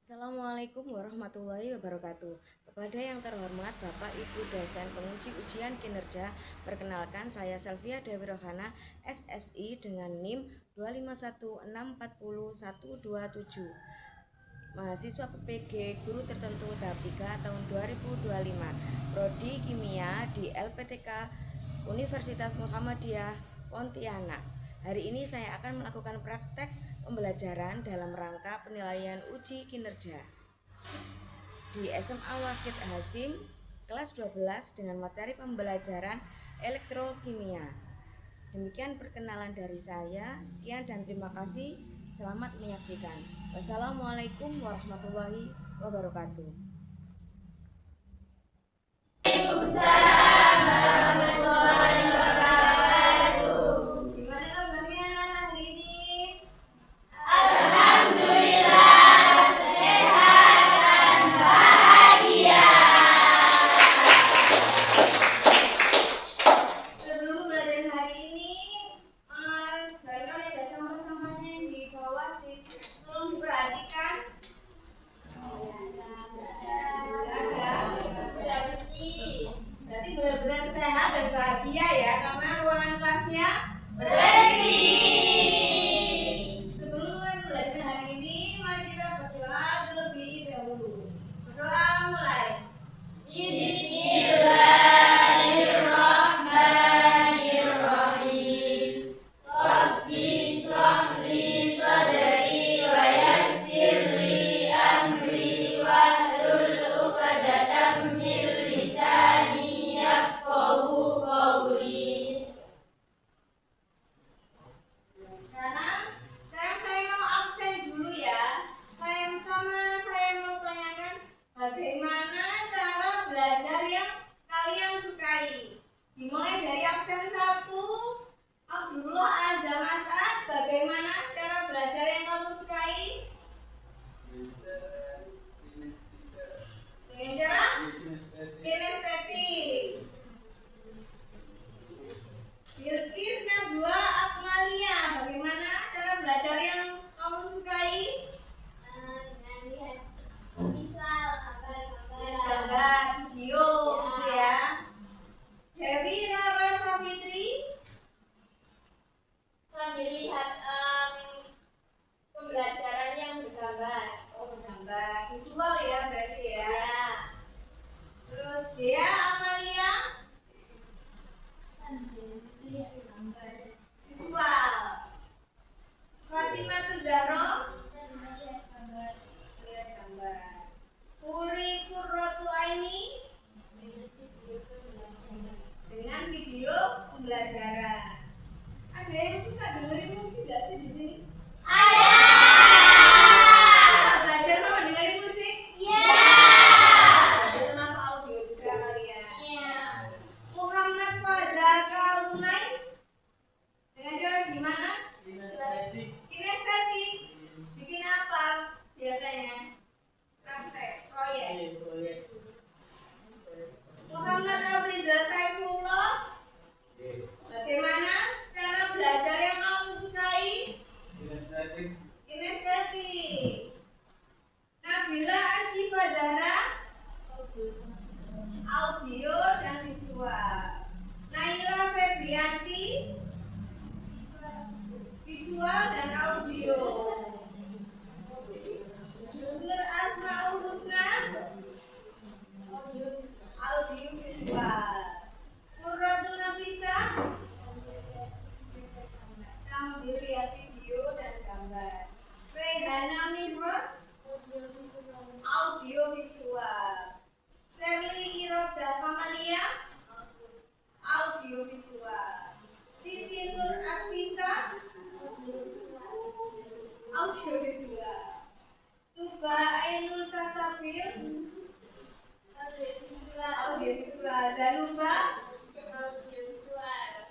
Assalamualaikum warahmatullahi wabarakatuh. Kepada yang terhormat Bapak Ibu dosen penguji ujian kinerja, perkenalkan saya Selvia Dewi Rohana, SSI dengan NIM 251640127. Mahasiswa PPG Guru Tertentu tahap 3 tahun 2025, Prodi Kimia di LPTK Universitas Muhammadiyah Pontianak. Hari ini saya akan melakukan praktek pembelajaran dalam rangka penilaian uji kinerja di SMA Wahid Hasim kelas 12 dengan materi pembelajaran elektrokimia. Demikian perkenalan dari saya. Sekian dan terima kasih. Selamat menyaksikan. Wassalamualaikum warahmatullahi wabarakatuh. Gimana kabarnya hari ini? Sebelum belajar hari ini, barangkali ada sampah-sampahnya yang di bawah, tolong diperhatikan. Berarti benar-benar sehat dan bahagia ya, karena ruangan kelasnya bersih. Sebelum mulai belajar hari ini, mari kita berdoa terlebih dahulu. Berdoa mulai. Sekarang saya mau absen dulu ya. Saya mau tanyakan bagaimana cara belajar yang kalian sukai. Dimulai dari absen 1, Abdullah Azam Asad. Bagaimana cara belajar yang kamu sukai? Dengan cara kinestetik. Bilqis Nazwa Akmalia, bagaimana cara belajar yang kamu sukai? Gambar, video, gitu ya. Dewi Rara Safitri, Sambil lihat pembelajaran yang bergambar. gambar visual ya berarti ya. Ya. Terus Dea Amalia, Sambil lihat gambar. visual. Fatimah Tuzaro, Sambil lihat gambar. lihat gambar. Puri Kurrotu Aini, dengan video pembelajaran. Ada yang suka dengerin musik gak sih di sini? Suka belajar sama dengerin musik? Ada termasuk audio juga kalian. Muhammad Fazal Kalunai, dengan cara gimana? Kinestetik. Bikin apa biasanya? Praktek, proyek. Muhammad Afrizal Saifullah, bagaimana cara belajar yang kamu sukai? Kinestetik. Nabila Asyifa Zahra, audio dan visual. Naila Febrianti, visual dan audio. Nur Asmaul Husna, audio visual. Nurratul Nafisa, sambil lihat video dan gambar. Rehana Mihraj, audio visual. Sherly Iroda Kamalia, audio visual. Siti Nur Arfisa, audio visual. Tuba Ainul Sasabil, audio visual. Zanuba,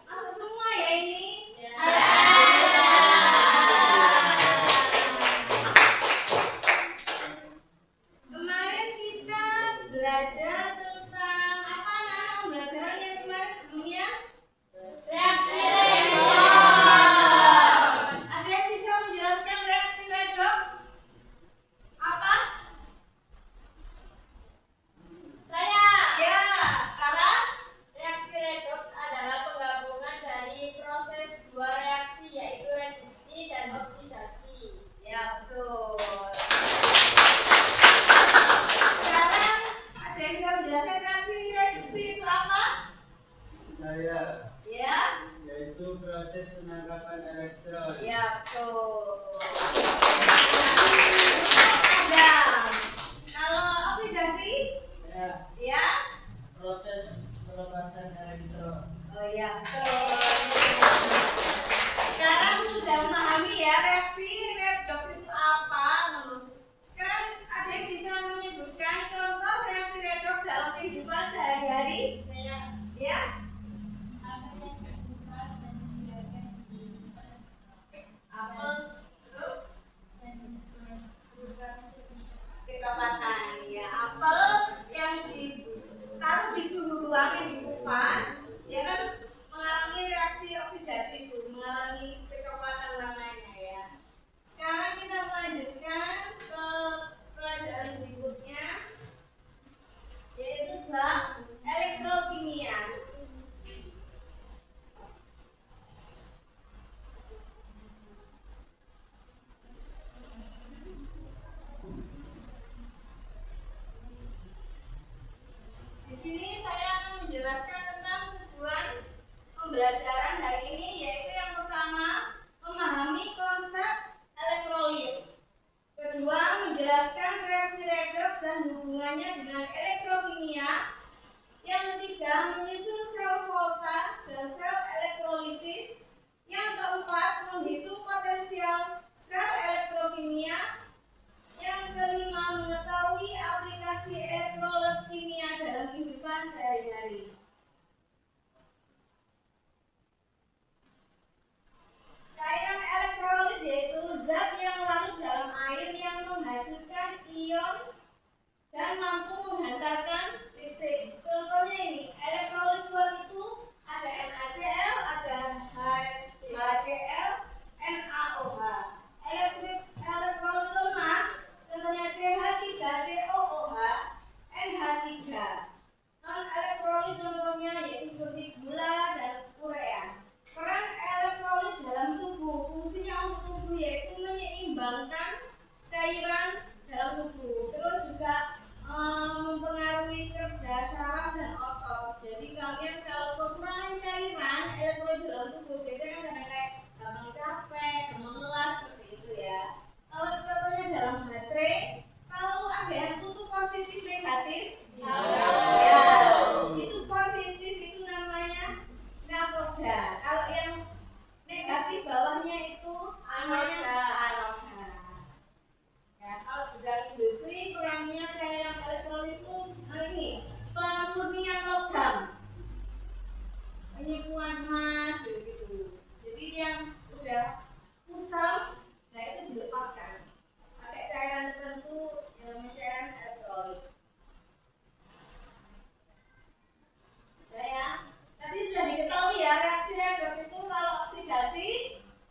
masuk semua ya ini? Kemarin kita belajar tentang apa anak-anak pembelajaran yang kemarin sebelumnya? Ada yang bisa menjelaskan reaksi redox? Apa? hubungannya dengan elektrokimia. Yang ketiga, menyusun sel volta dan sel elektrolisis. Yang keempat, menghitung potensial sel elektrokimia. Yang kelima, mengetahui aplikasi elektrokimia dalam kehidupan sehari-hari. Cairan elektrolit yaitu zat yang larut dalam air yang menghasilkan ion dan mampu menghantarkan listrik. Contohnya ini, elektrolit kuat itu ada NaCl, ada HCl, NaOH. Elektrolit lemah contohnya CH3COOH, NH3. Non elektrolit contohnya yaitu seperti gula dan urea. Peran elektrolit dalam tubuh, fungsinya untuk tubuh yaitu menyeimbangkan cairan dalam tubuh. Terus juga mempengaruhi kerja saraf dan otot. Jadi kalian kalau kekurangan cairan elektrolit dalam tubuh biasanya kan kadang kayak gampang capek, gampang lelah seperti itu ya. Kalau contohnya dalam baterai, kalau ada yang tutup positif negatif, ya itu positif itu namanya katoda. Kalau yang negatif bawahnya itu namanya anoda. Ya, kalau bidang industri perannya cairan elektrolit itu ini pemurnian logam, penyembuhan emas begitu. Jadi yang udah kusam, nah itu dilepaskan pakai cairan tertentu yang namanya cairan elektrolit. Nah ya, tadi sudah diketahui ya reaksi redoks itu kalau oksidasi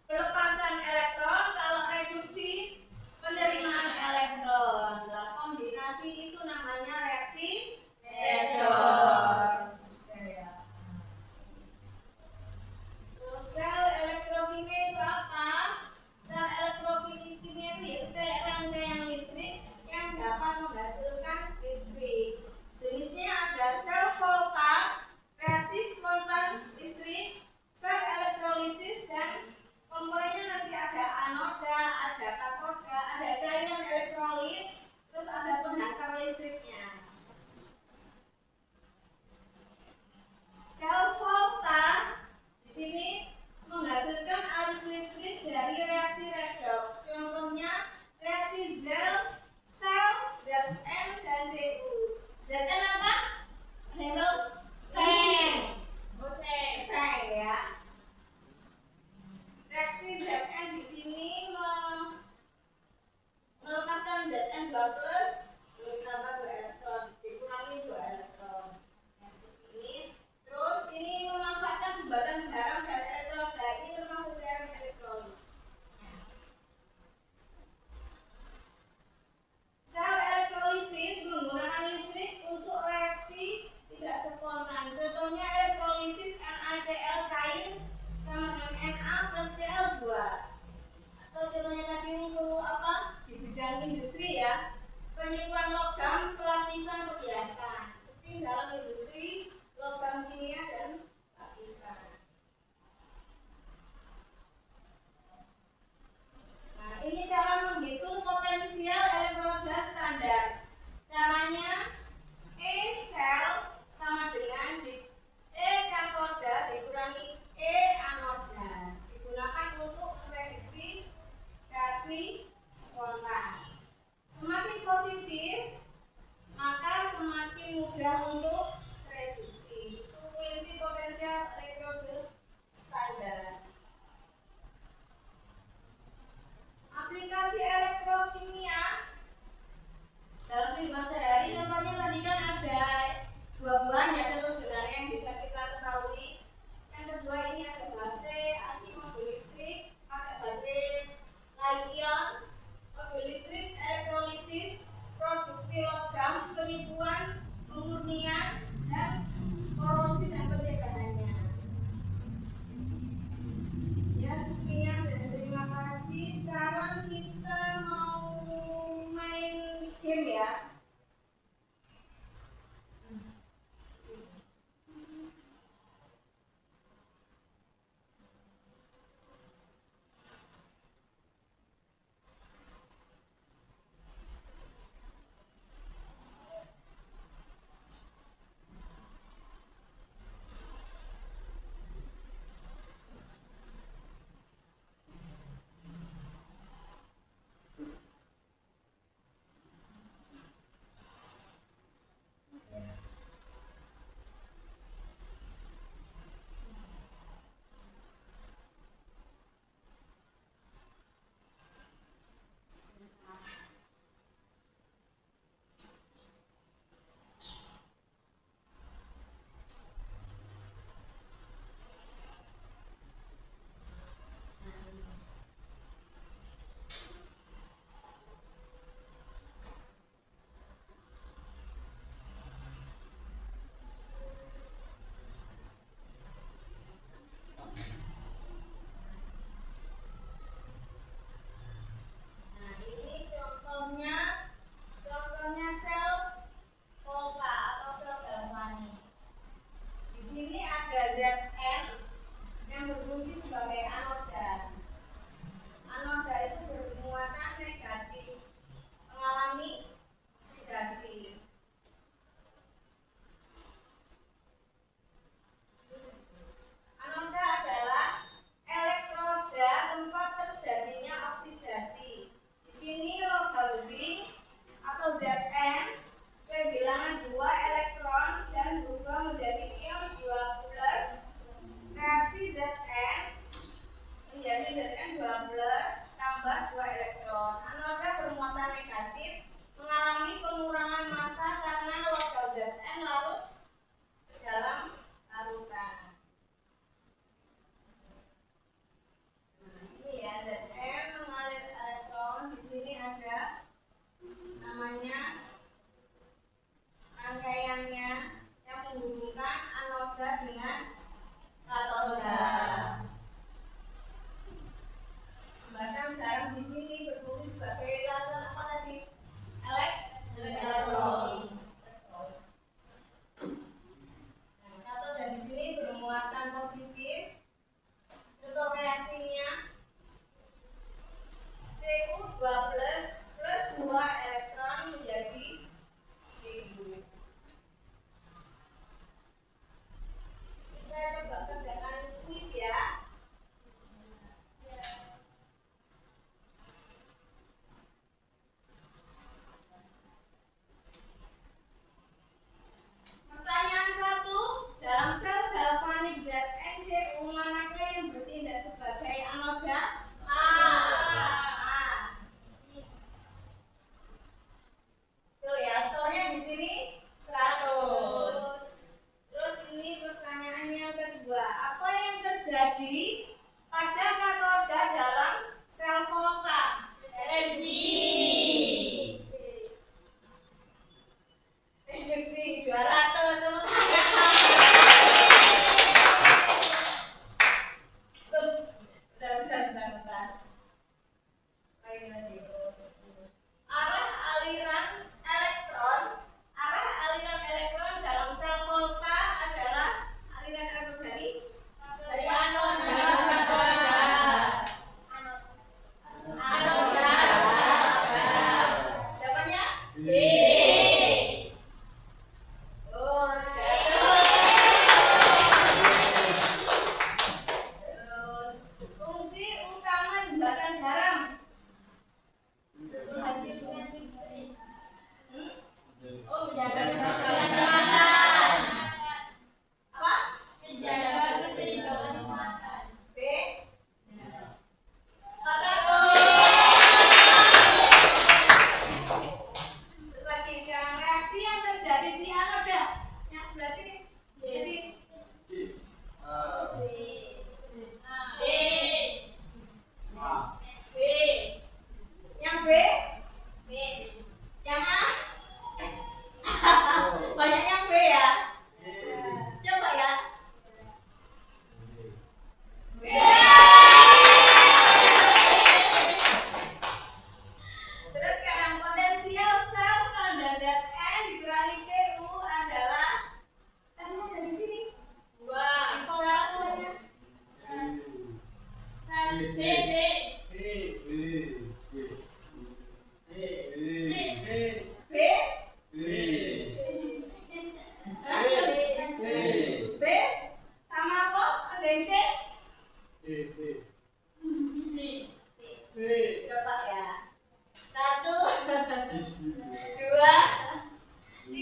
pelepasan elektron, kalau reduksi penerimaan elektron. Nah, kombinasi itu namanya reaksi redoks. Terus sel elektrokimia itu apa? Sel elektrokimia itu yaitu kayak rangkaian listrik yang dapat menghasilkan listrik. Jenisnya ada sel volta, reaksi spontan listrik, sel elektrolisis, dan komponennya nanti ada anoda, ada katoda, ada cairan elektrolit, terus ada penghantar listriknya. Sel volta di sini menghasilkan arus listrik dari reaksi redoks. Contohnya reaksi sel Zn dan Cu. Zn apa? Label seng. Seng ya. Reaksi Zn di sini melepaskan Zn2+, ditambah 2 elektron, dikurangi 2 elektron. Nah, seperti ini. Terus ini memanfaatkan jembatan garam dan elektroda. Nah, ini termasuk cairan elektrolit. Sel elektrolisis menggunakan listrik untuk reaksi tidak spontan. Contohnya elektrolisis NaCl cair sama dengan Na plus Cl2. Atau contohnya tadi untuk apa? Di bidang industri ya, penyimpan logam pelapisan perhiasan. Seperti dalam industri logam kimia dan lapisan. Nah, ini cara menghitung potensial elektroda standar. Caranya E sel sama dengan E katoda dikurangi E anoda. Digunakan untuk prediksi reaksi spontan. Semakin positif, maka semakin mudah untuk reduksi. Itu prinsip potensial elektroda standar. Aplikasi elektrokimia dalam kehidupan sehari, contohnya tadi kan ada buah-buahan ya, terus sebenarnya yang bisa kita ketahui. Yang kedua ini ada baterai, anti mobil listrik, pakai baterai lithium, mobil listrik, elektrolisis, produksi logam, penipuan, pemurnian, dan korosi dan pencegahannya. Ya, sekian dan terima kasih. Sekarang kita mau Oh, terus fungsi utama jembatan garam. Hasilnya listrik. Hmm? Oh, menjaga keseimbangan. Apa? Menjaga keseimbangan muatan. B. Terus lagi sekarang reaksi yang terjadi di anoda yang sebelah sini. Jadi yang B, yang A. Banyak yang B ya. Coba ya. B. Terus sekarang potensial sel standar Zn dikurangi Cu adalah tadi ada di sini. Voltasenya. B. B. Sama apa? Ada yang C? Coba ya. 1, 2, 3.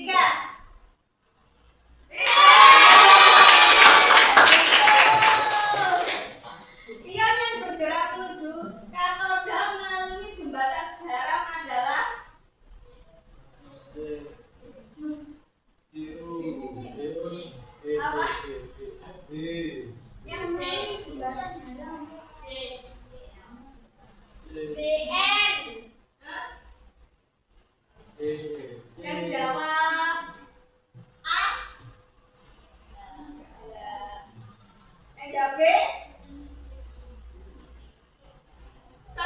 Ion yang bergerak menuju katoda melalui jembatan garam adalah apa? Yang melalui jembatan garam. Hah? Yang jawab A. Yang jawab B. 1.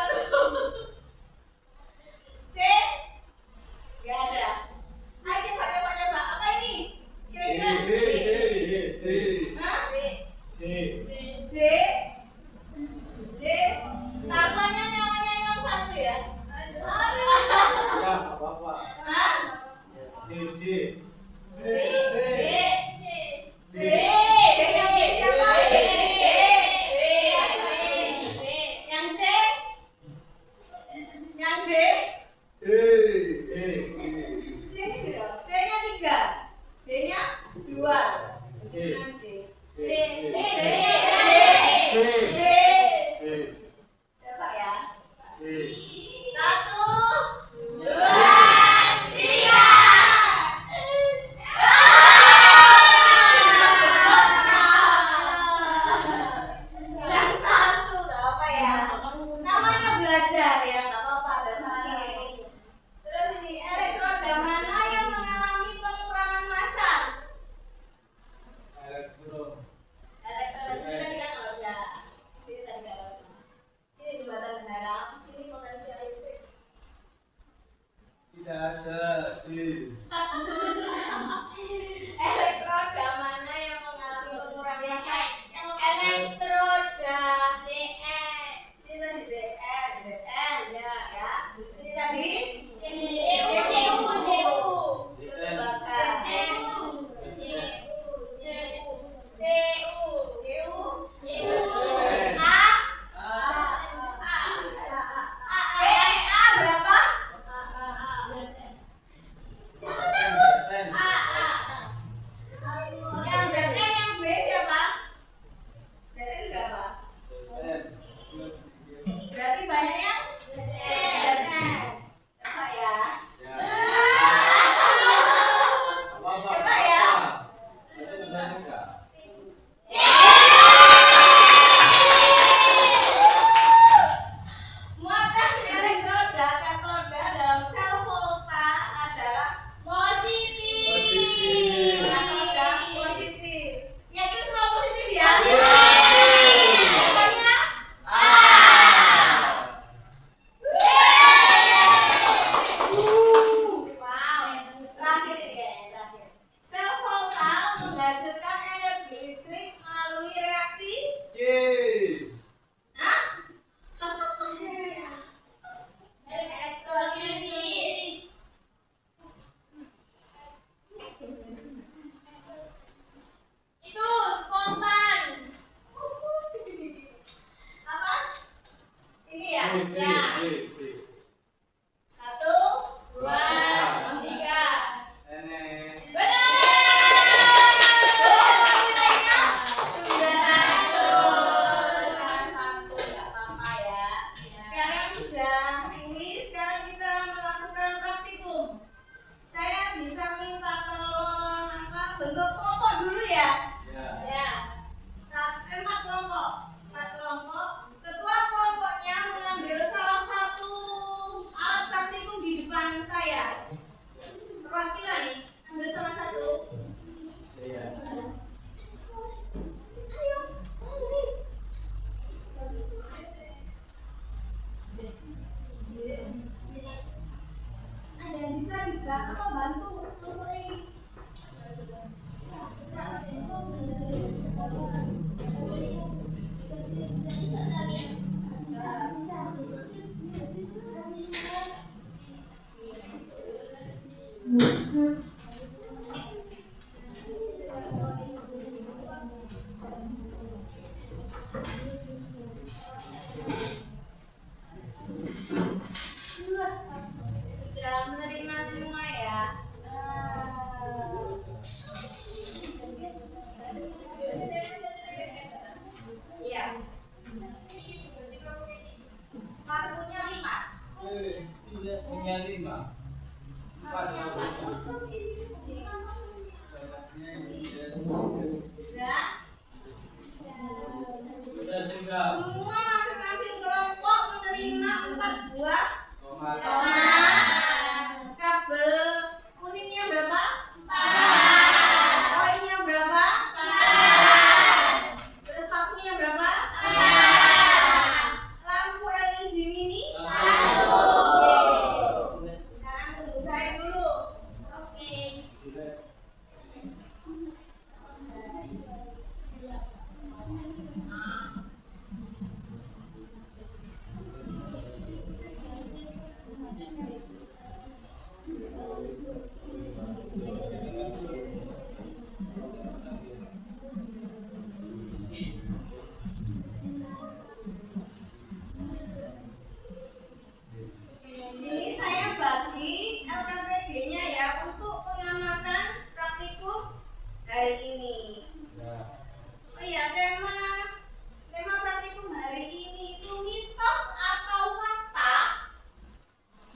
C. Gak ada. Ayo coba. Apa ini? Kira-kira Hah? D. Taruhannya nyawanya yang 1 ya? Hah? D. Yang B siapa? Yang C? Yang D? C-nya 3, D-nya 2. Yang C. Coba ya. 1, 2, 3. Yang 1 gak apa ya. Namanya belajar ya, gak apa-apa, ada salahnya. Terus ini elektroda mana yang mengalami pengurangan massa? Elektroda sini tadi kan ada. Sini tadi gak ada. Sini jembatan garam, sini potensial listrik. Elektroda mana yang mengalami pengurangan massa? Yang sini tadi Zn ya. Sini tadi berapa? bisa dibantu atau bantu kelompok ini. Sudah menerima semua ya. Iya. Pakunya 5. Tidak punya 5. Pakunya 4 tusuk ini. Sudah. Sudah. Semua masing-masing kelompok menerima 4 buah Tomat. kabel kuningnya berapa? 4. Koinnya berapa? 4. Terus pakunya berapa? 4. Lampu LED mini? 1. Sekarang tunggu saya dulu. Oke. Sini saya bagi LKPD-nya ya untuk pengamatan praktikum hari ini. Oh iya, tema praktikum hari ini itu mitos atau fakta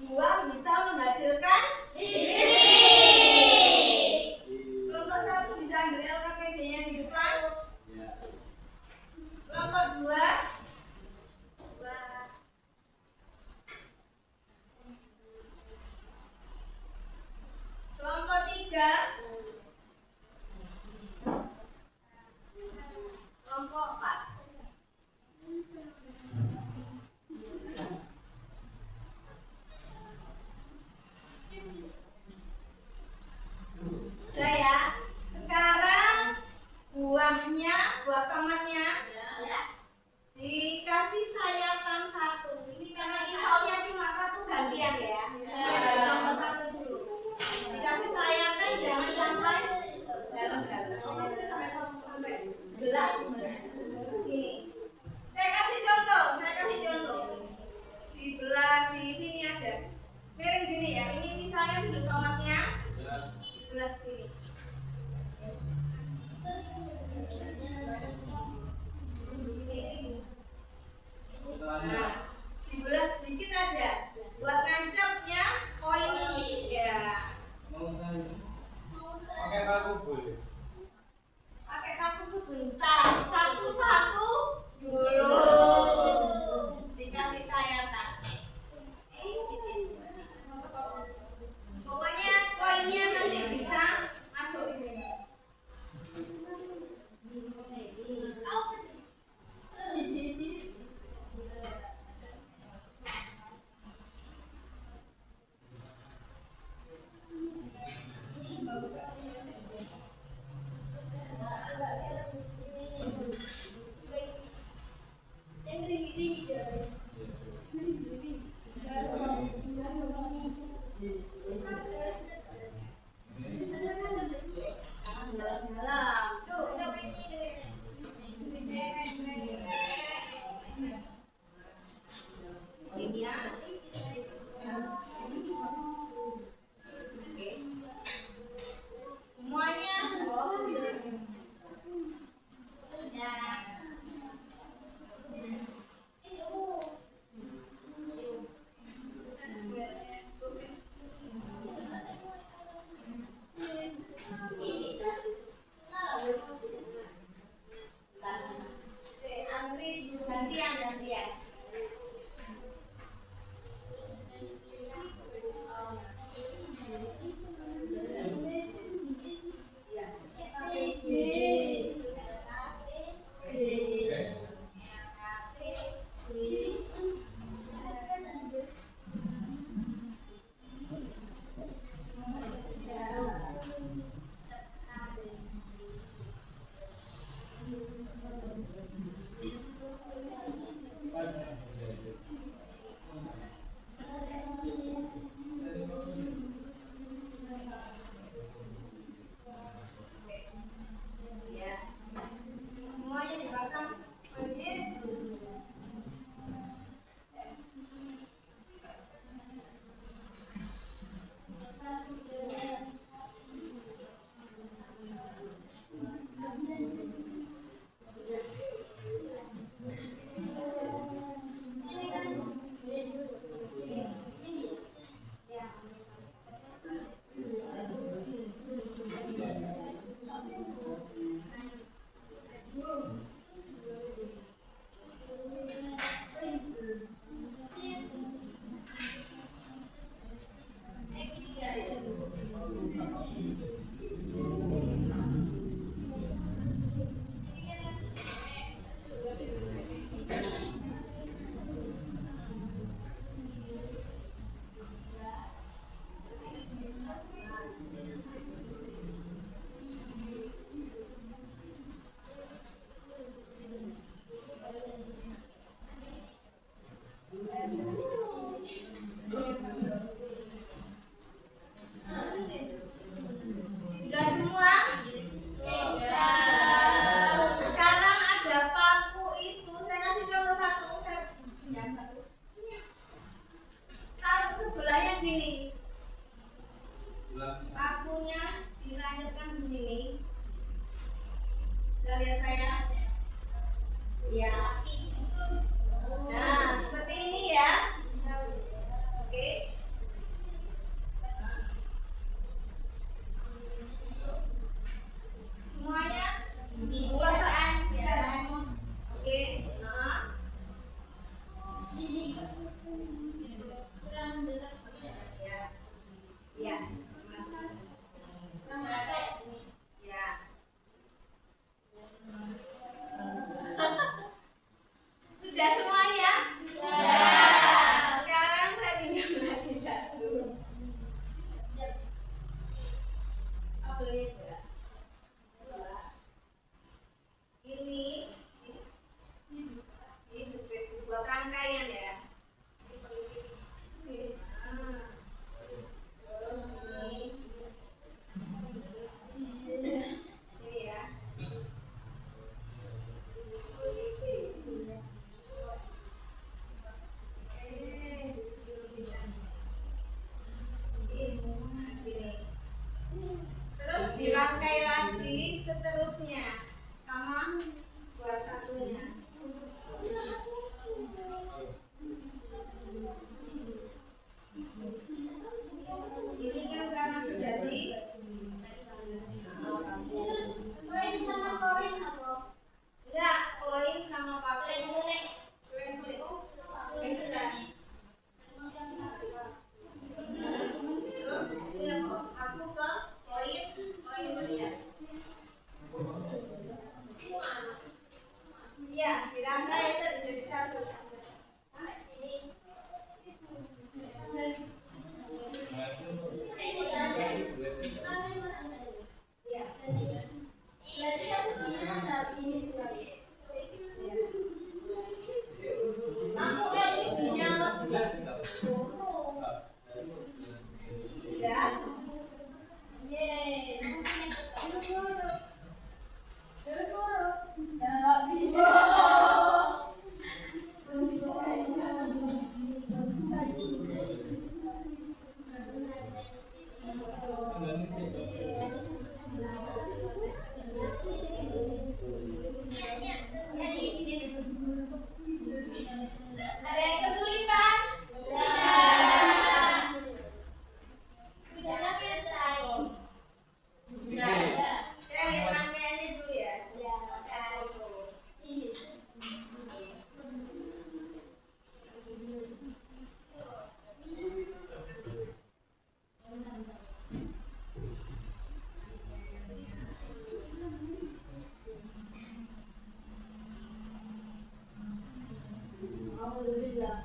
buah bisa menghasilkan istri. Kelompok 1 bisa ambil LKPD-nya di depan. Kelompok 2 kelompok 3 kelompok 4. Sudah ya. Sekarang buah tomatnya dikasih sayatan 1. Ini karena isonya cuma 1 gantian ya. Dari nomor 1 dulu. Dikasih sayatan jangan sampai dalam dasar. Oh, maksudnya sampai gelap. Ini. Saya kasih contoh. Dibelah di sini aja. Miring gini ya. Ini misalnya sudut tomatnya dibelah sini. Nah, dibelah sedikit aja buat nancapnya koin ya. Pakai paku boleh. Pakai paku sebentar, satu-satu dulu. Dikasih sayatan. Pokoknya koinnya nanti bisa Sudah semua? Sekarang ada paku itu, saya kasih contoh satu. Saya punya satu. Taruh sebelahnya gini. Pakunya ditancapkan begini. Bisa lihat saya? Ya. Nah, seperti ini ya. Oke. Semuanya kuasaan. Oke. Nah. Ya. Ya. Ya. Sudah semuanya? Sekarang saya pinjam lagi satu. Apa ini? Ini buat rangkaian ya. Terus ini ya. Terus dirangkai lagi seterusnya sama buat satunya. Ini kan karena sudah di enggak, koin sama pakai suling-suling. Terus ya, aku ke koin melihat. Iya, si rangka itu jadi satu. Ini. Aku LED-nya mas enggak? Tidak. Ada yang kesulitan? Nah, saya lihat rangkaiannya dulu ya. Alhamdulillah.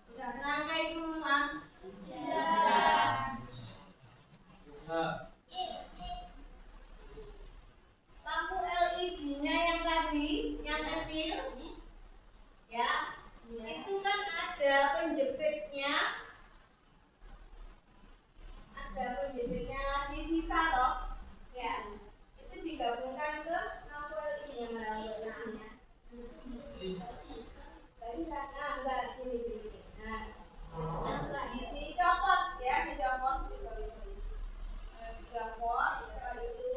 Sudah terangkai semua? Lampu LED-nya yang tadi, yang kecil, ya, itu kan ada penjepitnya, lagi sisa toh, ya, itu digabungkan ke lampu LED yang mana LED-nya. Tadi sana enggak gini. Nah, dicopot ya, dicopot sih, sorry. Dicopot, setelah itu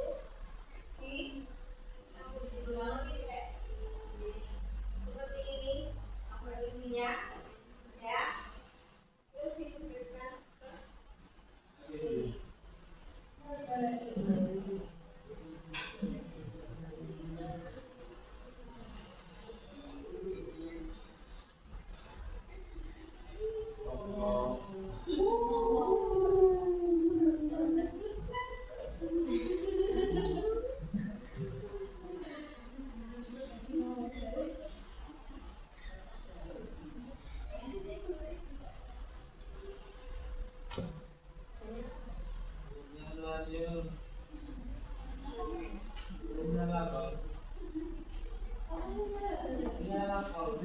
digulung seperti ini lampu LED-nya, ya. Terus disebutkan ke ini. Nyala kau.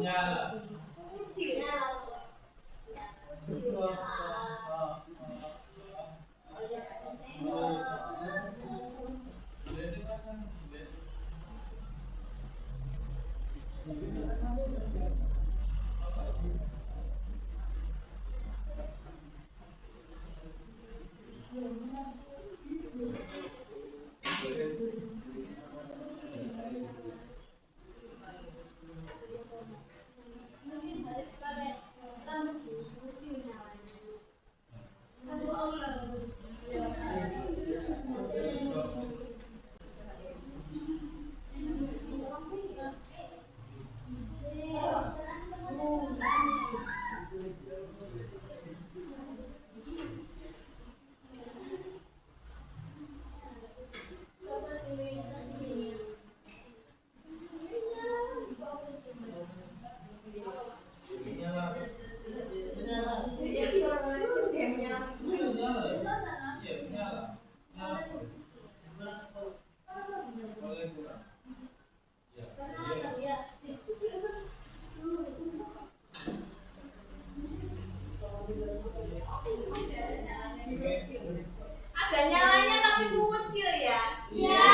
Menyala. Kucil. Kucil. Jadi pasang. Mungkin harus pakai lampu. Kucil nyalanya. Lampu Allah. Ada nyalanya tapi kucil ya. Iya.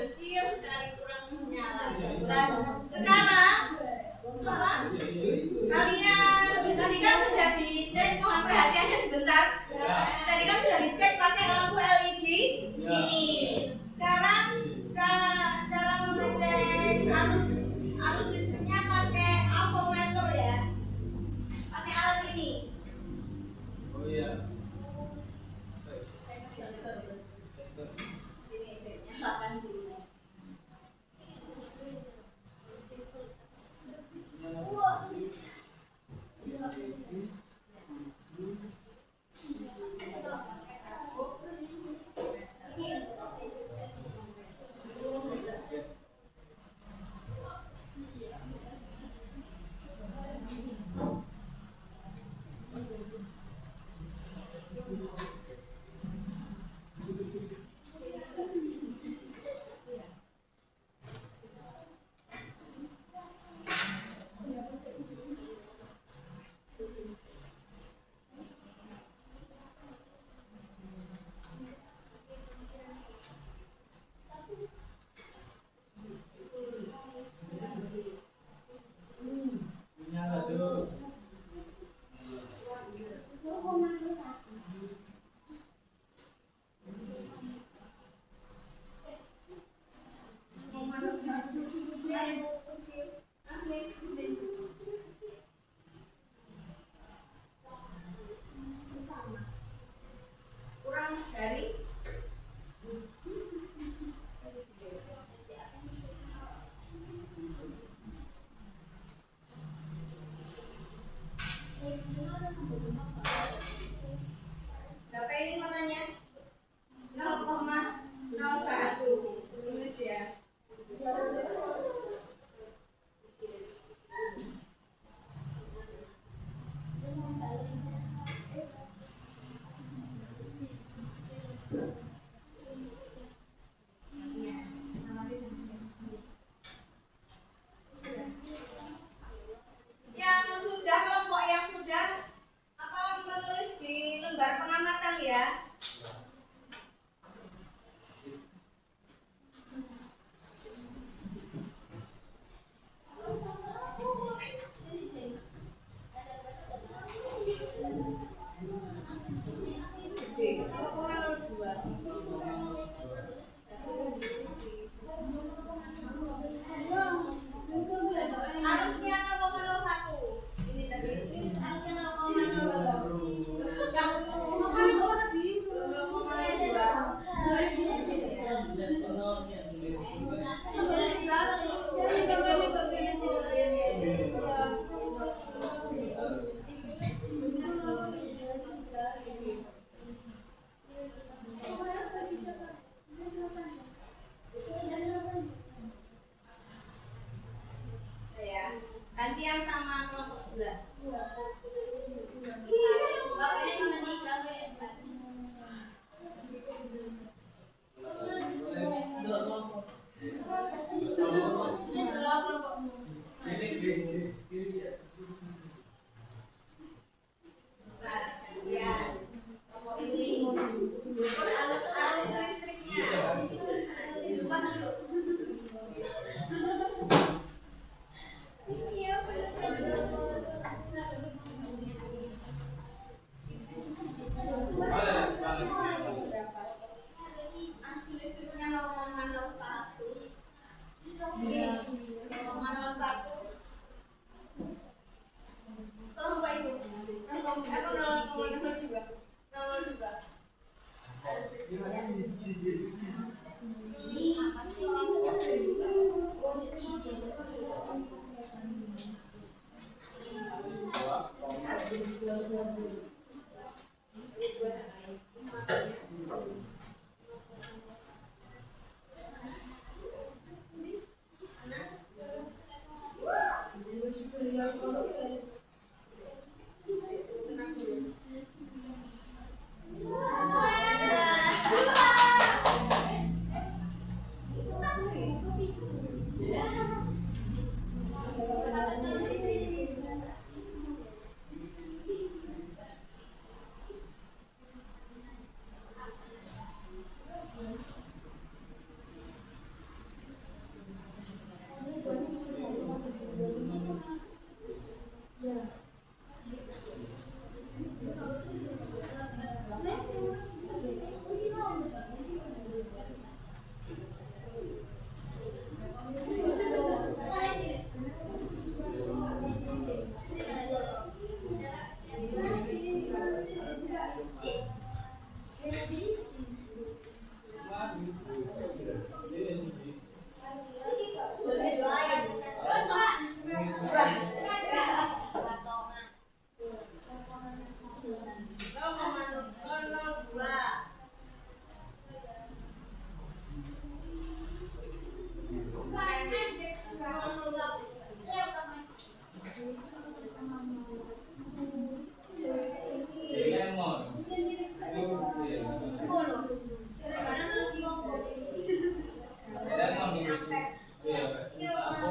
Kecil sekali kurang menyala. Nah, sekarang apa? Kalian tadi kan sudah dicek, mohon perhatiannya sebentar. Tadi kan sudah dicek pakai lampu LED ini. Sekarang cara mengecek arus listriknya pakai avometer ya. Pakai alat ini. Oh iya. Ini saya nyalakan dulu. Menyala tuh. Kurang dari berapa ini matanya? 0,01 tulis ya. Yang sudah, kelompok yang sudah apa menulis di lembar pengamatan ya. Gede, 0,02. Harusnya 0,01. Ini tadi harusnya 0,02. Ya, ganti yang sama kelompok sebelah. Ini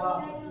Tunggu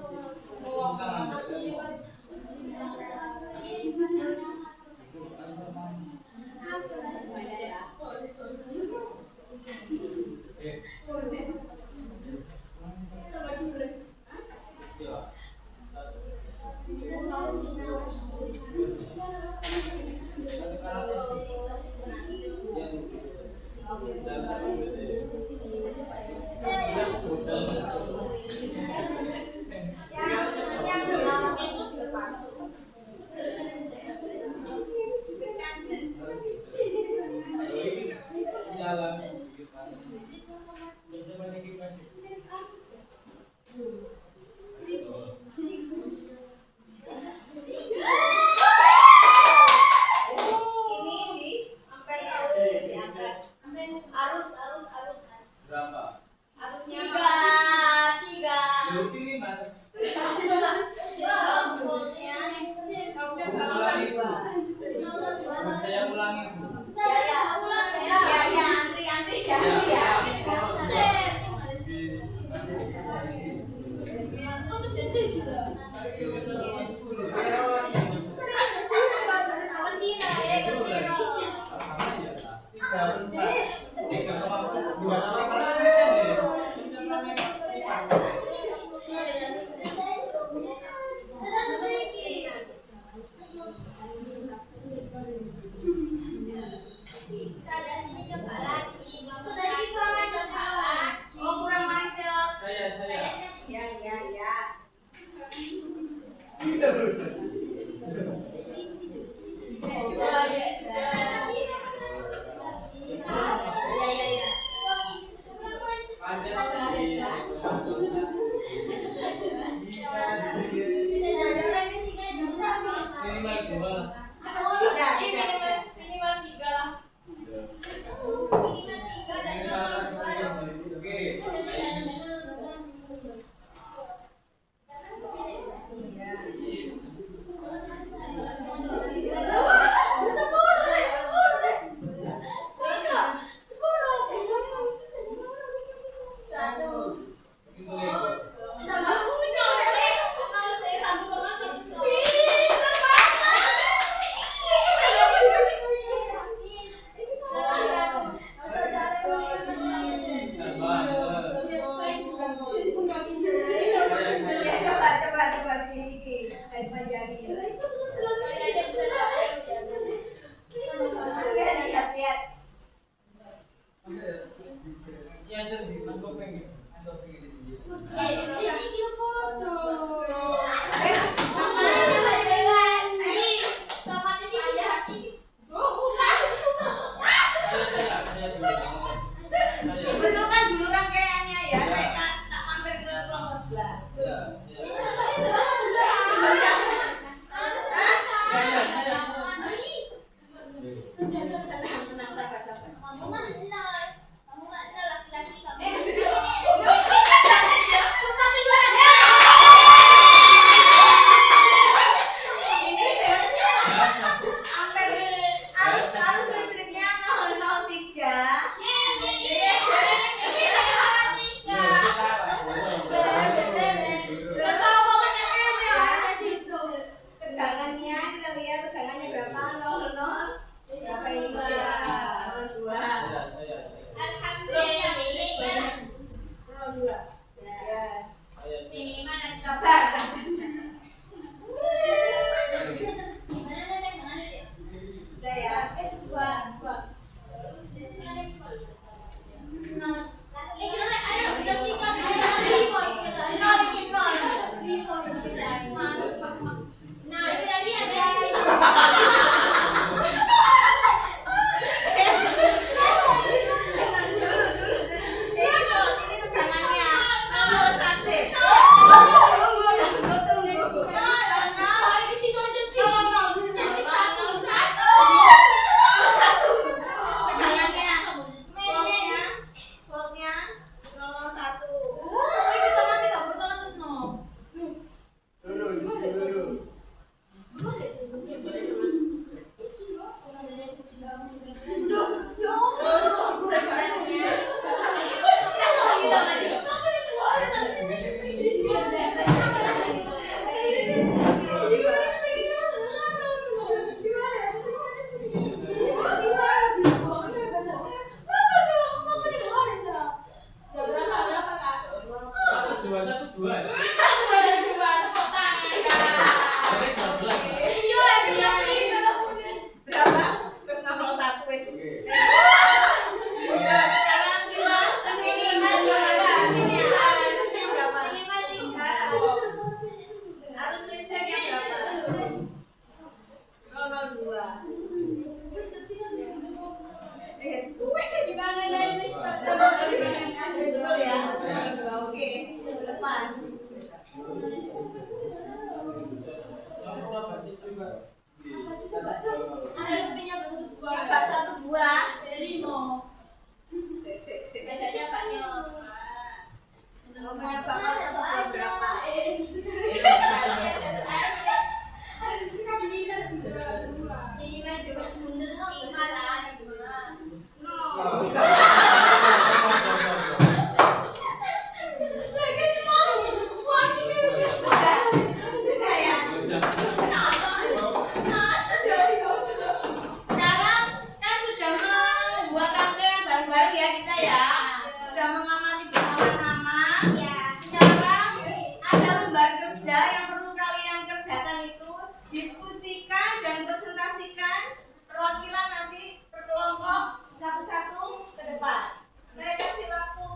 kerja yang perlu kalian kerjakan itu diskusikan dan presentasikan perwakilan nanti berkelompok satu-satu ke depan. Saya kasih waktu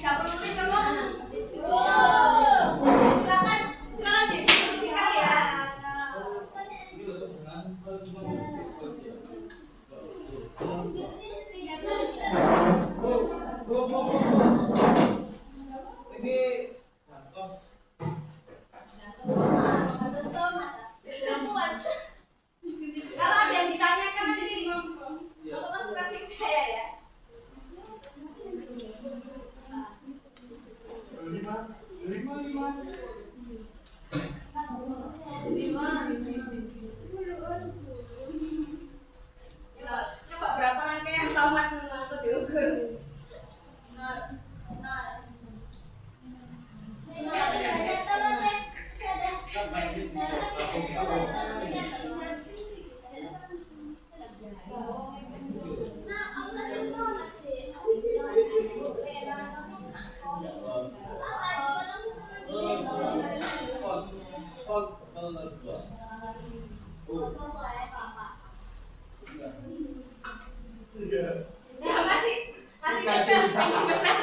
30 menit cukup. Silakan didiskusikan ya. Ini kantos. Harus tomat. Kalau ada yang ditanyakan nanti konsultasi ke saya ya. Coba berapa rangkaian tomat untuk diukur. Ya masih kecil, pengen besar.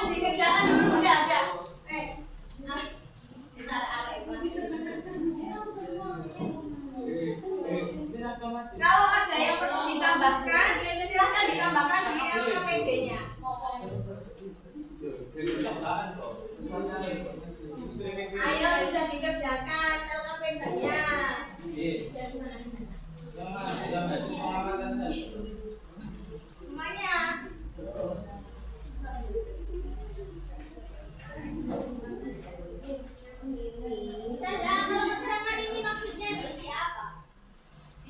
Dikerjakan dulu udah ada. Kalau ada yang perlu ditambahkan, silahkan ditambahkan di LKPD-nya. Ayo sudah dikerjakan LKPD-nya. Semuanya.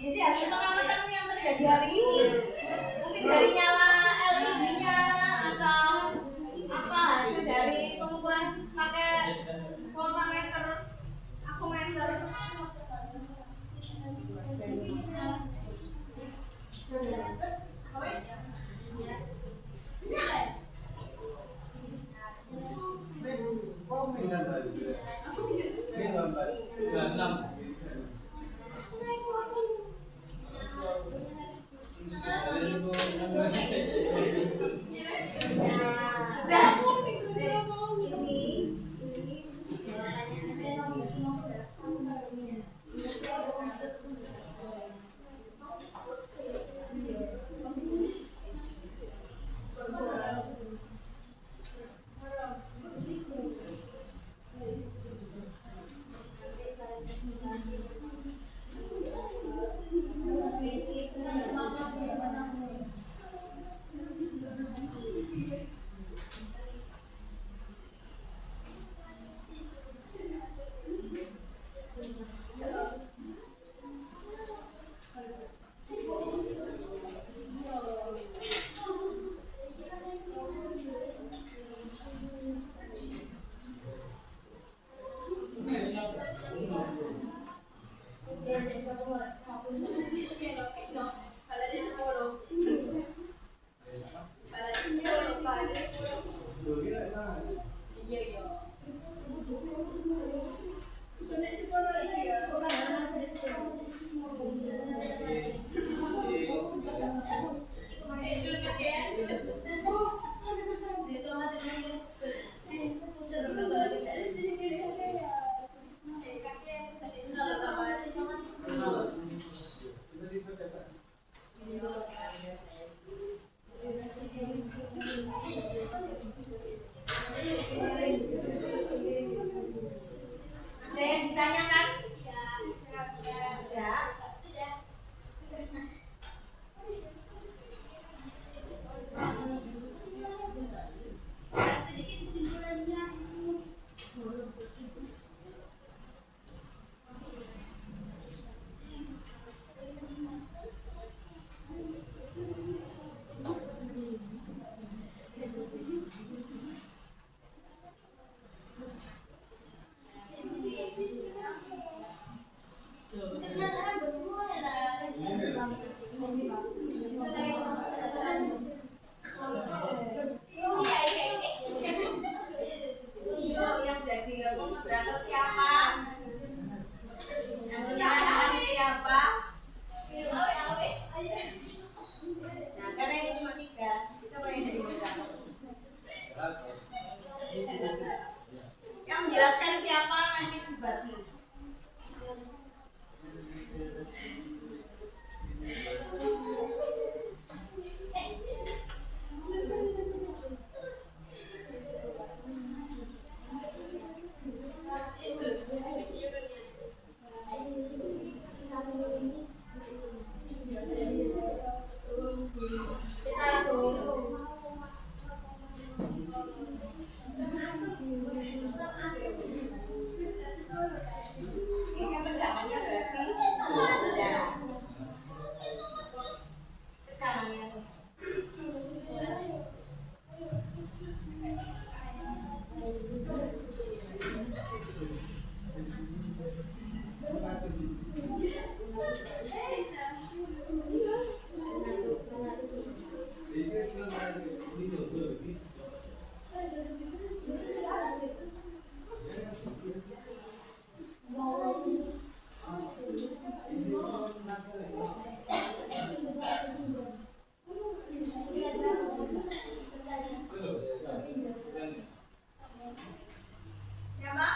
Isi hasil pengamatanmu yang terjadi hari ini. Mungkin dari nyala LED-nya atau apa hasil dari pengukuran pakai voltameter, akumeter. menjelaskan siapa nanti dibagi. Ini tegangannya berarti rendah. Tegangannya tuh. Siapa?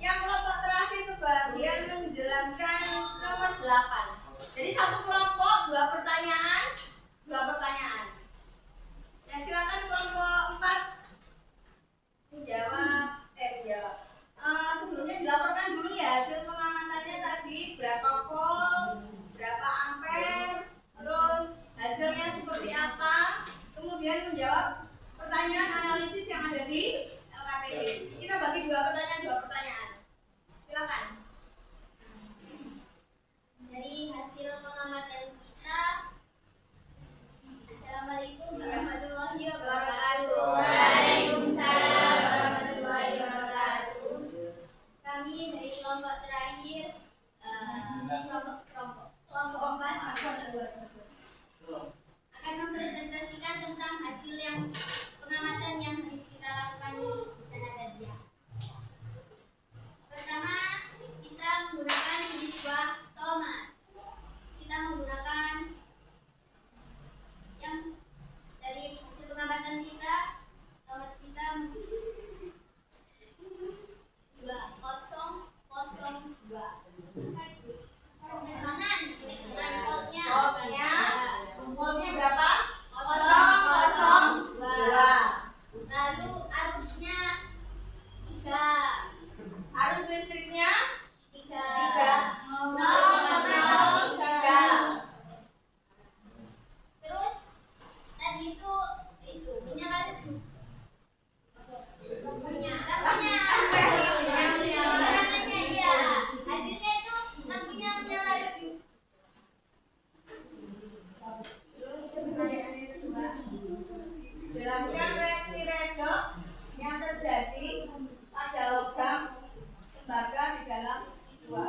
Yang kelompok terakhir kebagian menjelaskan nomor 8. Jadi satu kelompok dua pertanyaan. Ya silakan kelompok 4 menjawab. Sebelumnya dilaporkan dulu ya hasil pengamatannya tadi, berapa volt, berapa ampere, terus hasilnya seperti apa. Kemudian menjawab pertanyaan analisis yang ada di LKPD. Kita bagi dua pertanyaan. Silakan. Dari hasil pengamatan kita, Assalamualaikum warahmatullahi wabarakatuh. Waalaikumsalam warahmatullahi wabarakatuh. Kami dari kelompok terakhir, kelompok 4 akan mempresentasikan tentang hasil yang pengamatan yang habis kita lakukan di sana tadi. Pertama, kita menggunakan jenis buah tomat. Kita menggunakan yang dari hasil pengamatan kita, tomat kita 2002. Voltnya berapa? 002. 002. Lalu arusnya 3. Arus listriknya 3. 0,03. Terus tadi itu minyak redup. Lampunya iya. Hasilnya itu lampunya menyala redup. Terus pertanyaan yang kedua, jelaskan reaksi redoks yang terjadi pada logam tembaga di dalam dua.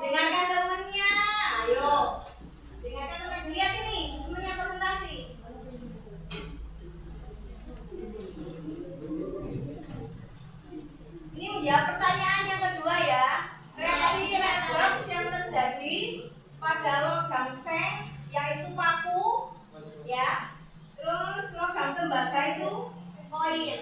Dengarkan temennya, ayo. Dengarkan temen, lihat ini temennya presentasi. Ini menjawab pertanyaan yang kedua ya. Reaksi redoks yang terjadi pada logam seng yaitu paku, ya. Terus logam tembaga itu koin.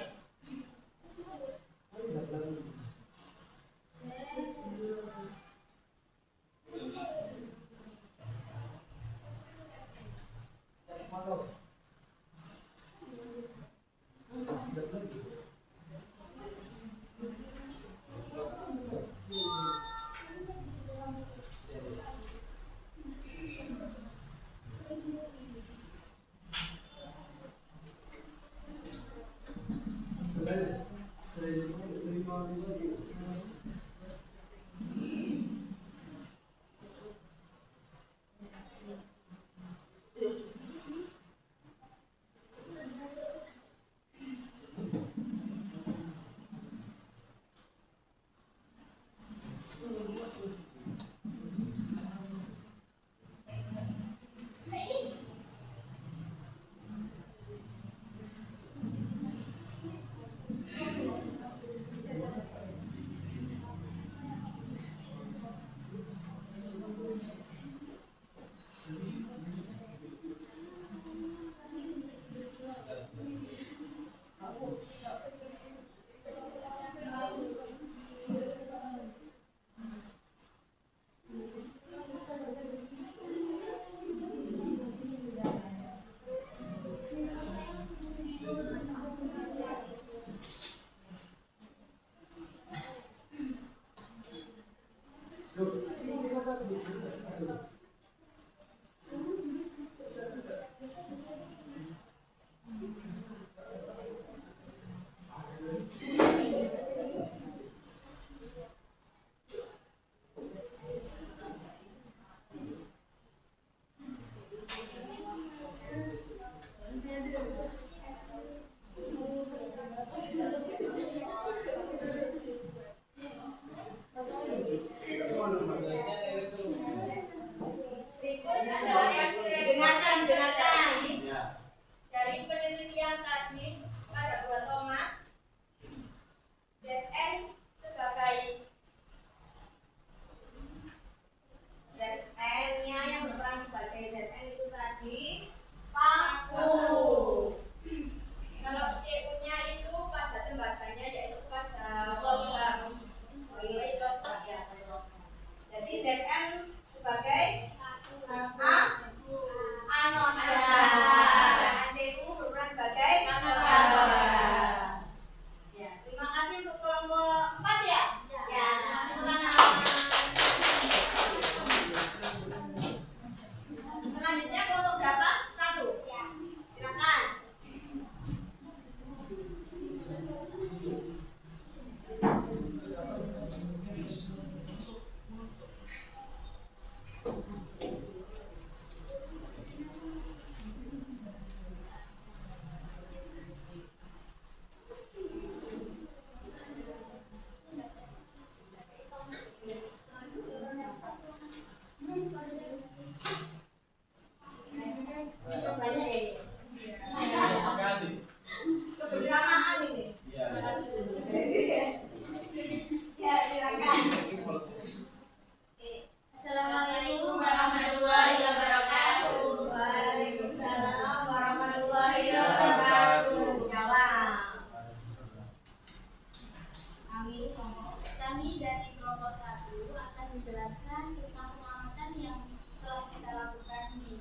menjelaskan tentang pengamatan yang telah kita lakukan di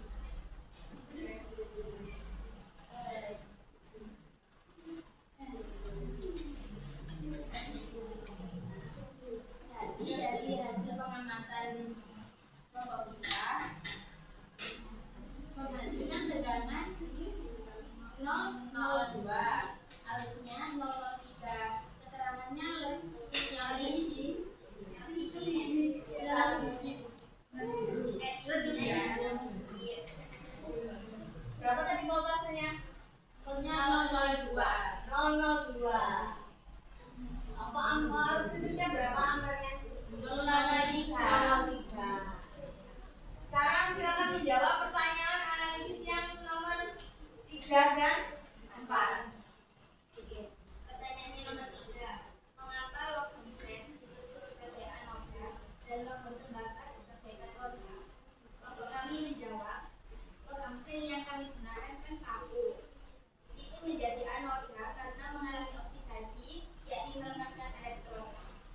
Jadi dari hasil pengamatan kelompok kita menghasilkan tegangan 002, arusnya 003, keterangannya Berapa tadi voltasenya? 002. 002. Apa arus listriknya berapa ampernya? 0,3. Sekarang silakan menjawab pertanyaan analisis yang nomor 3 dan 4. Pertanyaannya nomor 3. Mengapa logam zen disebut sebagai anoda dan logam tembaga sebagai katoda? Kelompok kami menjawab, logam zen yang kami gunakan kan paku. Itu menjadi anoda karena mengalami oksidasi, yakni melepaskan elektron.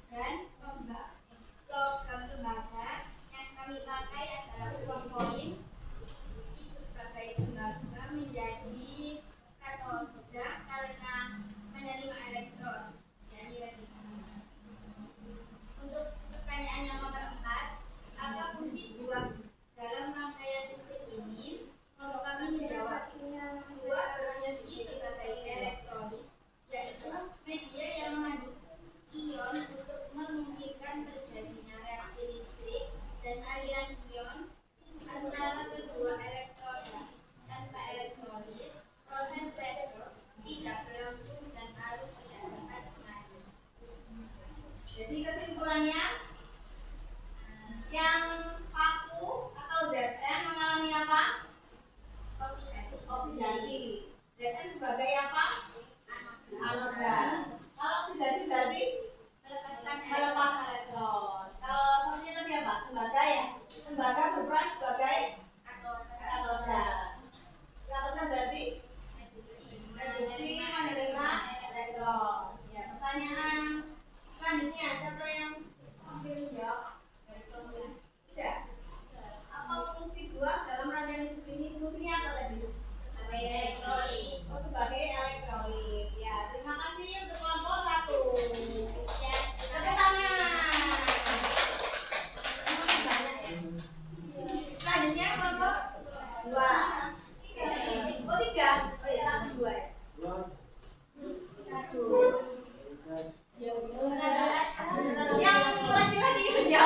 Dan logam tembaga yang kami pakai adalah uang koin. Itu sebagai tembaga menjadi katoda karena menerima elektron, yakni reduksi. Untuk pertanyaan yang nomor 4, apa fungsi buah dalam rangkaian listrik ini? Kelompok kami menjawab, buah berfungsi sebagai elektrolit, yaitu media yang mengandung ion untuk memungkinkan terjadinya reaksi listrik dan aliran ion antara kedua elektrolit. Tanpa elektrolit, proses redoks tidak berlangsung dan arus tidak dapat mengalir. Jadi kesimpulannya, yang paku atau Zn mengalami apa? Oksidasi. Oksidasi. Zn sebagai apa? Anoda. Anoda. Kalau oksidasi berarti Melepaskan melepas elektron. Kalau satunya tadi apa? Tembaga ya? Tembaga berperan sebagai katoda. Katoda berarti reduksi menerima elektron. Ya, pertanyaan selanjutnya, siapa yang ambil jawab? Tidak. Apa fungsi buah dalam rangkaian listrik ini? Fungsinya apa tadi? sebagai elektrolit. Oh, sebagai elektrolit. Ya, terima kasih untuk kelompok 1. Ya, Tepuk tangan. Ini banyak ya. Selanjutnya kelompok 2. Oh, 3. Oh ya, 1, 2 ya. Yang laki-laki menjawab.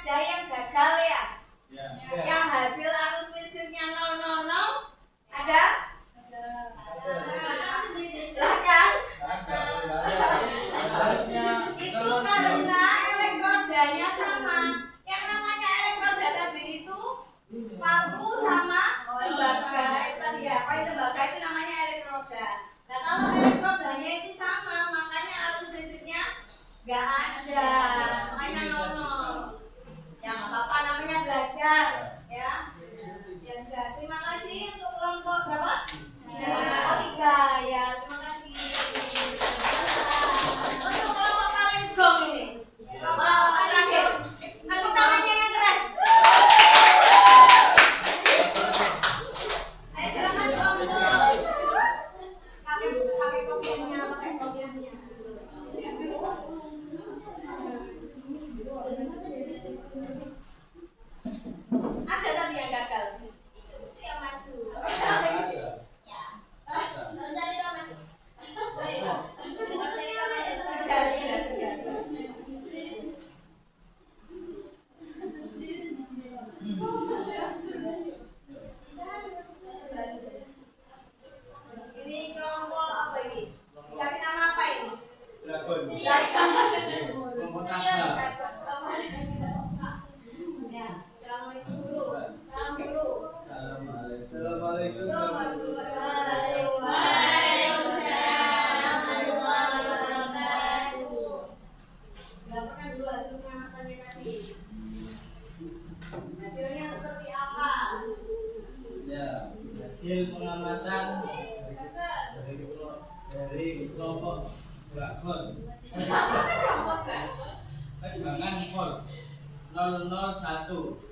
ada yang gagal ya. Ya. Yang hasil arus listriknya 000 ada? Lah kan? Harusnya Itu karena elektrodanya sama. Yang namanya elektroda tadi itu paku sama tembaga. Itu tadi apa? Tembaga itu namanya elektroda. Nah kalau elektrodanya itu sama, makanya arus listriknya nggak ada. Makanya 0. Ya nggak apa-apa, namanya belajar ya. Ya sudah. Terima kasih untuk kelompok berapa? 3 ya. Terima kasih. Untuk kelompok paling gong ini. Kelompok terakhir. Tepuk tangannya yang keras. Ayo silakan kelompok. Pakai kopiahnya, pakai kopiahnya. Ada tadi yang gagal. Itu yang maju. ada. Ya. Dari itu maju. Dari itu. Dari itu maju. Sudah ya, sudah. Ini kelompok apa ini? Dikasih nama apa ini? Dragon. Kelompok Iya, naga. Ya, assalamualaikum dulu. Salam dulu. Assalamualaikum. Waalaikumsalam warahmatullahi wabarakatuh. Laporkan dulu hasil pengamatannya tadi. Hasilnya seperti apa? Ya, hasil pengamatan dari kelompok Dragon. Tegangan volt 001,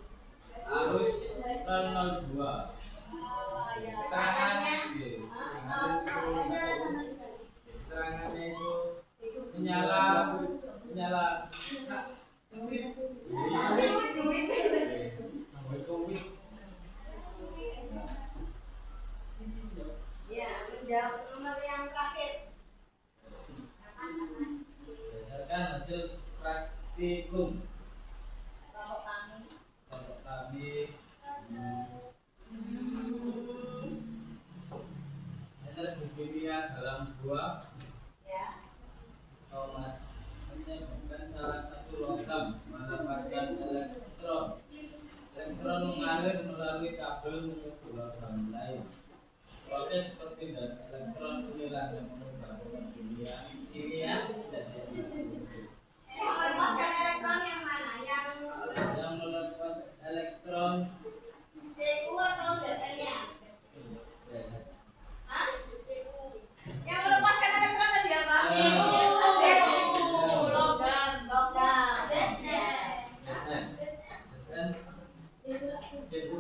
arus 002. Keterangan keterangannya itu menyala Ya, menjawab nomor yang terakhir. berdasarkan hasil praktikum Kelompok kami. kelompok kami energi kimia dalam buah Ya. menyebabkan salah satu logam melepaskan elektron. Elektron mengalir melalui kabel menuju logam lain. Proses perpindahan elektron inilah yang mengubah kimia dan Melepaskan elektron yang mana? yang melepas elektron CU atau ZN-nya? biasa. Hah? Yang melepaskan elektron tadi apa? Logam. Logam. CU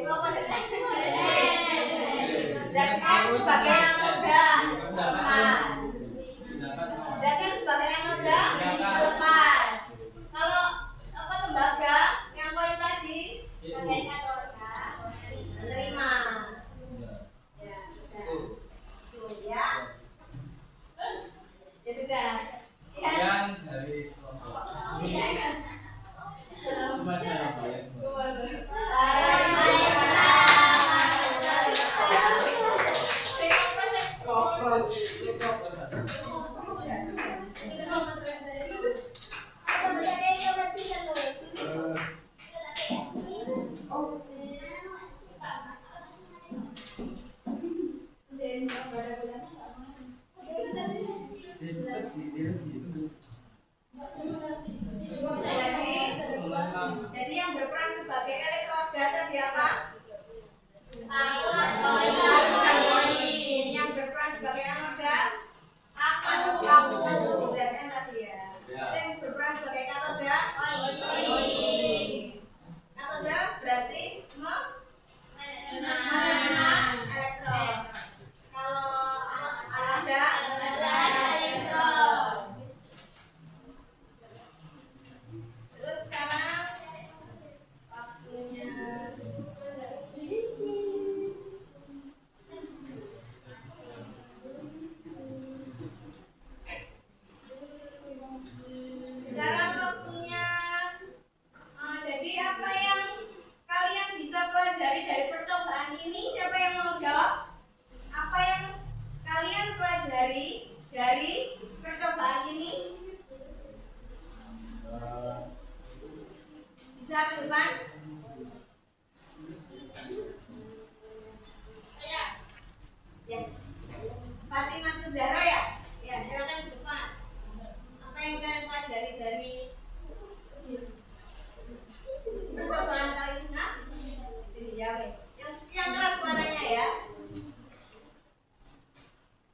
apa ZN? ZN sebagai anoda lepas. ZN sebagai anoda lepas. Kalau apa tembaga yang poin tadi Sebagai katoda. menerima. Ya, sudah. Itu ya. Ya sudah. Ya. Yang dari kelompok semua saya baik. Kopros, Jadi yang berperan sebagai elektroda tadi apa? Yang berperan sebagai anoda ZN tadi ya. Yang berperan sebagai katoda katoda berarti menerima elektron. Kalau anoda terus sekarang waktunya Bisa ke depan. Ya. Fatimah Zahra ya? Ya, silakan ke depan. Apa yang kalian pelajari dari percobaan kali ini? Nah, di sini ya, wes. Yang keras suaranya ya.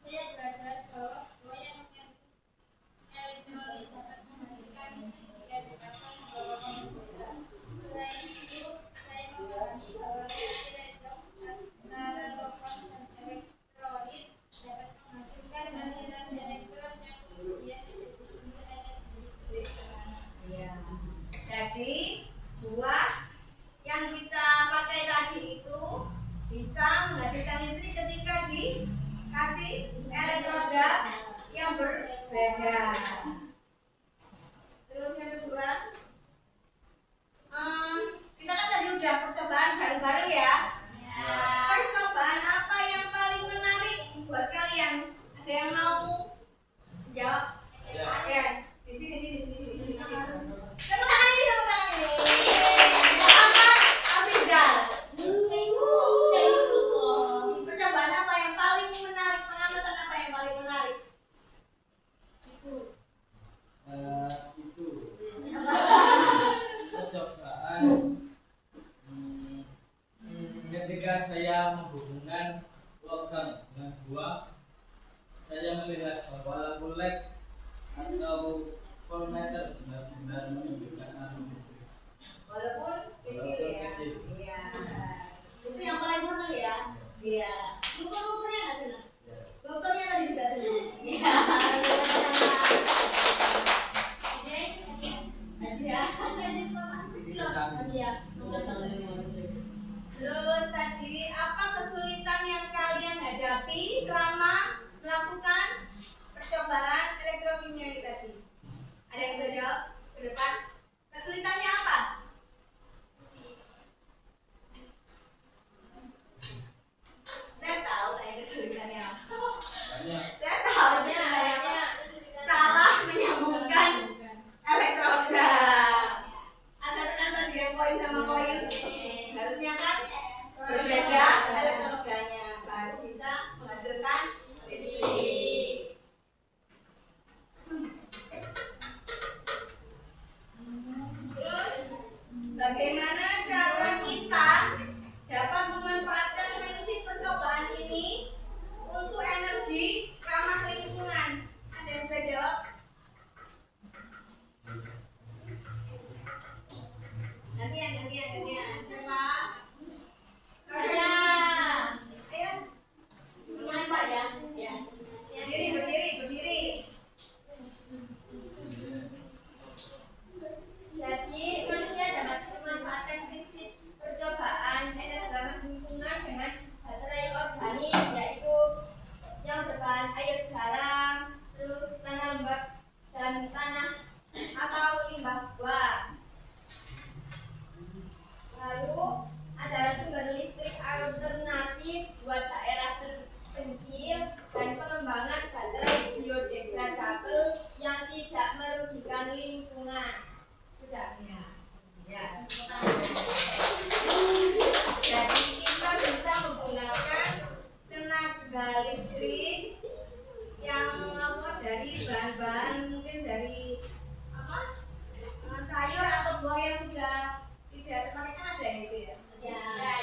Saya belajar bahwa yang elektronik dapat menghasilkan listrik jika diterapkan membawa komputer. Selain itu, saya memahami bahwa antara logam dan elektronik dapat menghasilkan aliran elektron yang kemudian menjadi sumber energi listrik. Ya. Jadi buah yang kita pakai tadi itu bisa menghasilkan listrik ketika dikasih elektroda yang berbeda. Terus yang kedua, kita kan tadi udah percobaan bareng-bareng ya. Percobaan apa yang paling menarik buat kalian? Ada yang mau jawab? Ya, di sini. Tepuk tangan ini. Muhammad Afrizal. Percobaan apa yang paling menarik? Pengamatan apa yang paling menarik? Itu percobaan ketika saya menghubungkan logam dengan buah, saya melihat bahwa bulat atau voltmeter benar-benar menunjukkan arus listrik. Walaupun kecil Walaupun ya. kecil. Iya. Itu yang paling seneng ya. Iya. Ukur-ukurnya nggak seneng. Yes. Ukurnya tadi juga seneng. Iya. Aja. Terus tadi apa kesulitan yang kalian hadapi selama melakukan percobaan elektrokimia ini tadi? Ada yang bisa jawab? Ke depan. Kesulitannya apa? Saya tahu kayak kesulitannya apa. Banyak. Saya tahu kesulitannya apa. Salah menyambungkan elektroda. Ada tekan tadi yang koin sama koin. Harusnya kan berbeda elektrodanya baru bisa menghasilkan listrik. Terus bagaimana cara kita dapat memanfaatkan prinsip percobaan ini untuk energi ramah lingkungan? Ada yang bisa jawab? Gantian. Siapa? Ayo. Ya. Berdiri. Jadi, manusia dapat memanfaatkan prinsip percobaan energi ramah lingkungan dengan baterai organik, yaitu yang berbahan air garam, terus tanah lembab dan tanah atau limbah buah. Lalu ada sumber listrik alternatif buat daerah terpencil dan pengembangan baterai biodegradable yang tidak merugikan lingkungan. Sudah. Ya. Jadi kita bisa menggunakan tenaga listrik yang dari bahan-bahan mungkin dari sayur atau buah yang sudah tidak terpakai, kan ada itu ya.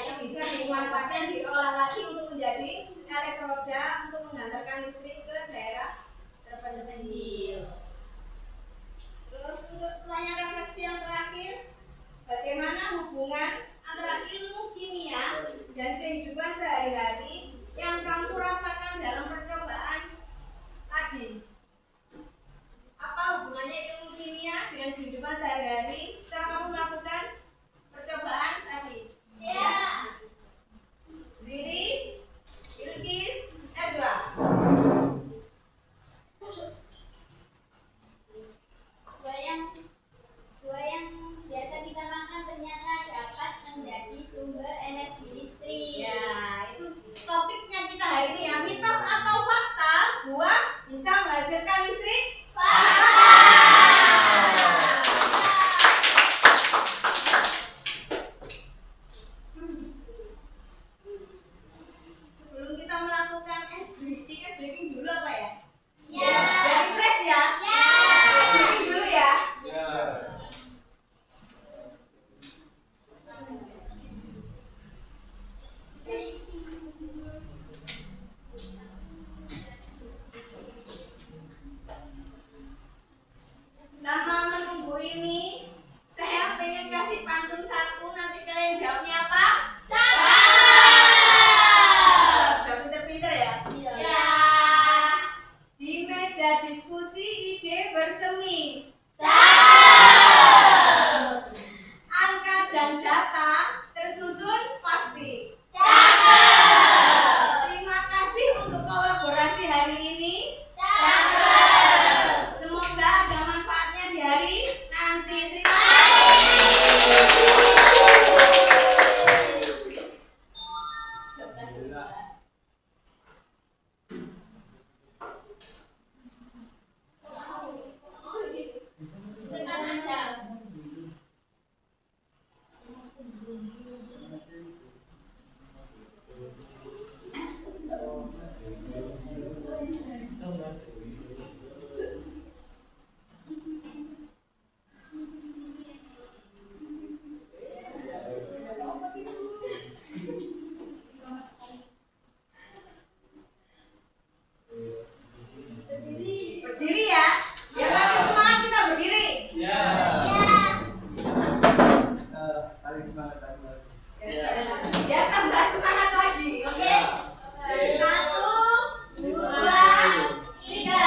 Yang bisa dimanfaatkan diolah lagi untuk menjadi elektroda untuk mengantarkan listrik ke daerah terpencil. Terus untuk pertanyaan refleksi yang terakhir, bagaimana hubungan antara ilmu kimia dan kehidupan sehari-hari yang kamu rasakan dalam percobaan tadi? Apa hubungannya ilmu kimia dengan kehidupan sehari-hari setelah kamu melakukan percobaan tadi? Riri, Ilkis, Ezra. Buah yang biasa kita makan ternyata dapat menjadi sumber energi listrik. Ya, itu topiknya kita hari ini ya. Mitos atau fakta buah bisa menghasilkan listrik? Fakta. dan data tersusun pasti. Terima kasih untuk kolaborasi hari ini. Semoga ada manfaatnya di hari nanti. Terima kasih. Tekan aja. Berdiri ya. Yang makin semangat kita berdiri. Ya. Paling semangat aku. Biar tambah semangat lagi, oke? Satu, dua, tiga.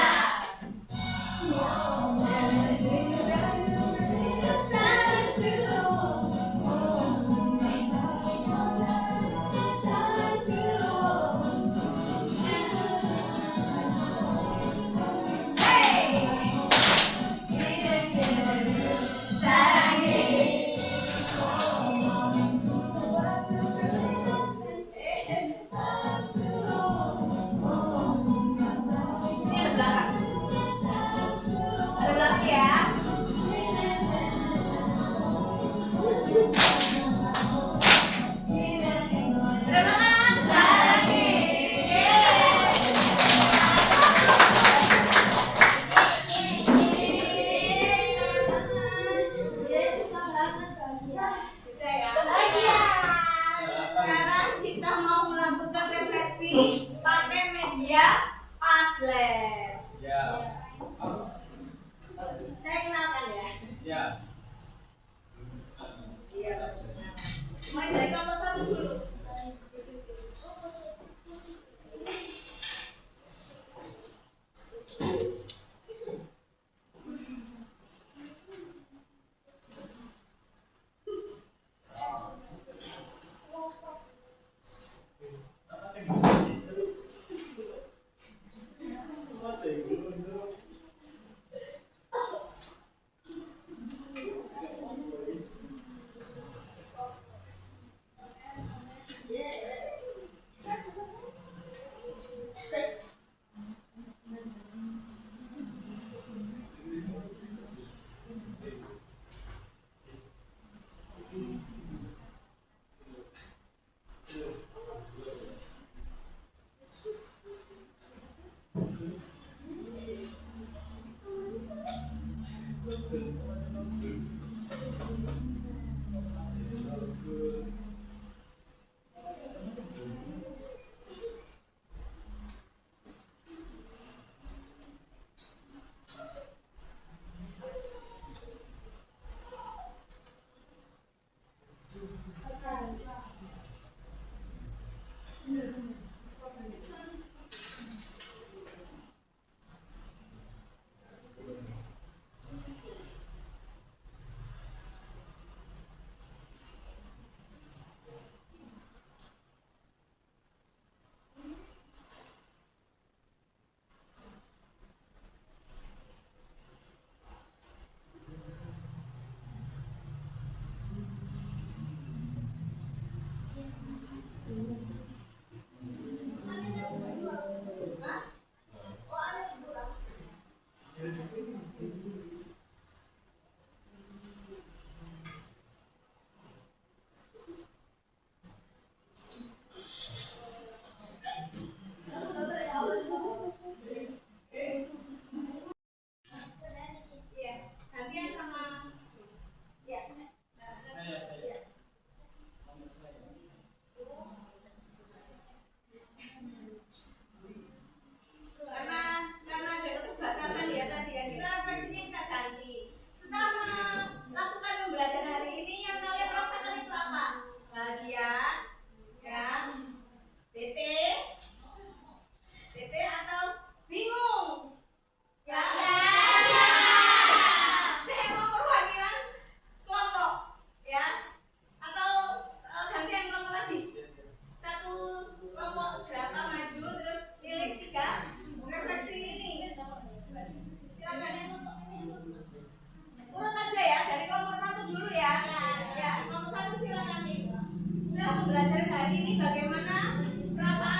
belajar hari ini bagaimana perasaan